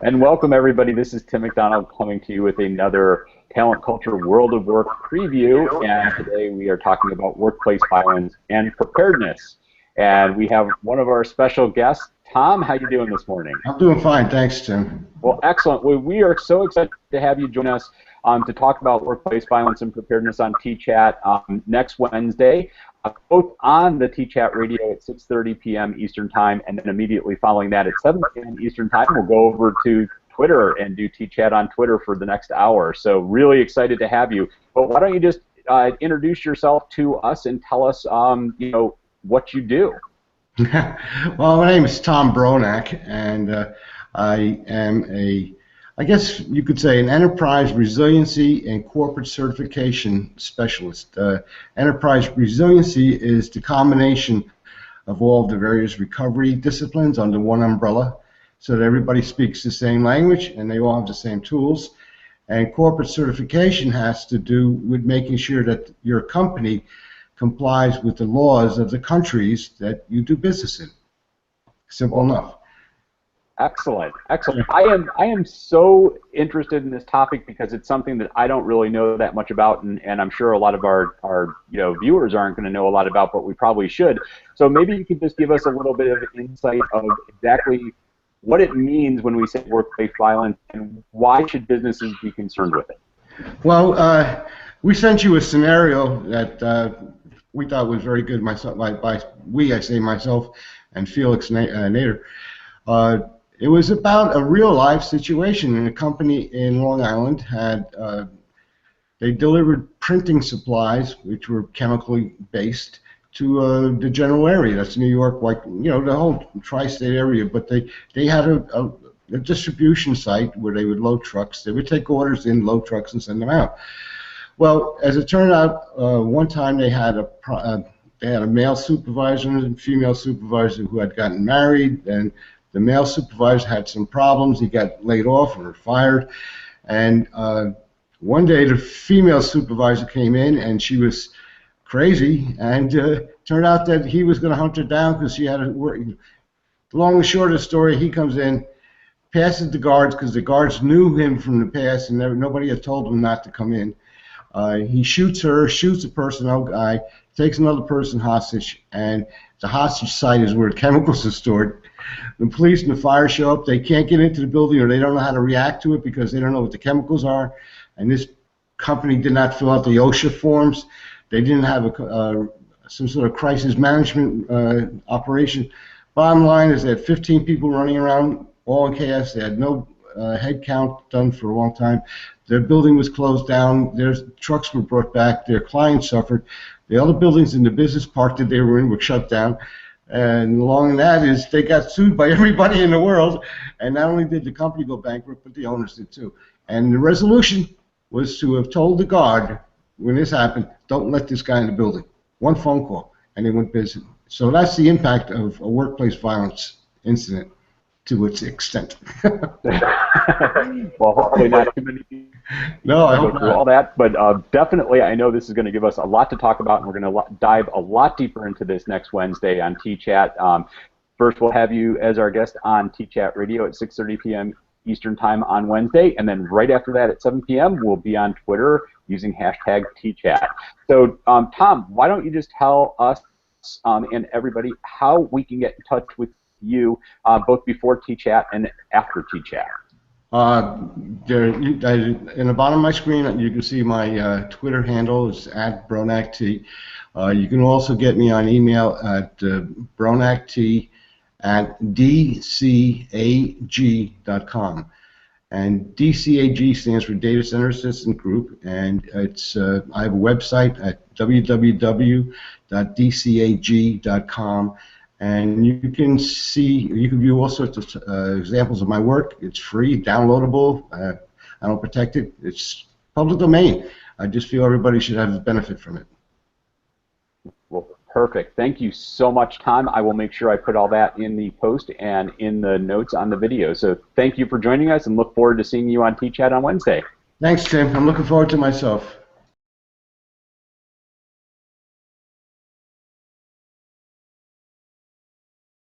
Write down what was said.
And welcome, everybody. This is Tim McDonald coming to you with another Talent Culture World of Work preview. And today we are talking about workplace violence and preparedness. And we have one of our special guests, Tom. How you doing this morning? I'm doing fine, thanks, Tim. Well, excellent. We are so excited to have you join us to talk about workplace violence and preparedness on TChat next Wednesday, both on the TChat radio at 6:30 p.m. Eastern Time, and then immediately following that at 7 p.m. Eastern Time, we'll go over to Twitter and do TChat on Twitter for the next hour. So really excited to have you. But why don't you just introduce yourself to us and tell us, what you do? Well, my name is Tom Bronak, and I am I guess you could say, an enterprise resiliency and corporate certification specialist. Enterprise resiliency is the combination of all of the various recovery disciplines under one umbrella, so that everybody speaks the same language and they all have the same tools. And corporate certification has to do with making sure that your company complies with the laws of the countries that you do business in. Simple enough. Excellent, excellent. I am so interested in this topic because it's something that I don't really know that much about, and I'm sure a lot of our viewers aren't going to know a lot about, but we probably should. So maybe you could just give us a little bit of insight of exactly what it means when we say workplace violence, and why should businesses be concerned with it? Well, we sent you a scenario that we thought was very good. Myself, I say myself and Felix Nader. It was about a real-life situation in a company in Long Island. They delivered printing supplies, which were chemically based, to the general area. That's New York, like the whole tri-state area. But they had a distribution site where they would load trucks. They would take orders in, load trucks, and send them out. Well, as it turned out, one time they had a male supervisor and a female supervisor who had gotten married, and the male supervisor had some problems. He got laid off or fired. And one day the female supervisor came in, and she was crazy. And turned out that he was going to hunt her down because she had to work. Long and short of the story, he comes in, passes the guards because the guards knew him from the past, and nobody had told him not to come in. He shoots her, shoots a personnel guy, takes another person hostage, and the hostage site is where chemicals are stored. The police and the fire show up. They can't get into the building, or they don't know how to react to it because they don't know what the chemicals are. And this company did not fill out the OSHA forms. They didn't have some sort of crisis management operation. Bottom line is they had 15 people running around, all in chaos. They had no head count done for a long time. Their building was closed down. Their trucks were brought back. Their clients suffered. The other buildings in the business park that they were in were shut down. And along that is they got sued by everybody in the world. And not only did the company go bankrupt, but the owners did too. And the resolution was to have told the guard when this happened, don't let this guy in the building. One phone call, and they went busy. So that's the impact of a workplace violence incident to its extent. Well, hopefully not too many people go through all that, but definitely I know this is going to give us a lot to talk about, and we're going to dive a lot deeper into this next Wednesday on TChat. First, we'll have you as our guest on TChat Radio at 6:30 p.m. Eastern Time on Wednesday, and then right after that at 7 p.m. we'll be on Twitter using hashtag TChat. So, Tom, why don't you just tell us and everybody how we can get in touch with you both before TChat and after TChat? In the bottom of my screen, you can see my Twitter handle is @BronakT. You can also get me on email at bronakt@dcag.com. And DCAG stands for Data Center Assistance Group, and it's I have a website at www.dcag.com. And you can view all sorts of examples of my work. It's free, downloadable. I don't protect it. It's public domain. I just feel everybody should have the benefit from it. Well, perfect. Thank you so much, Tom. I will make sure I put all that in the post and in the notes on the video. So thank you for joining us, and look forward to seeing you on TChat on Wednesday. Thanks, Tim. I'm looking forward to myself.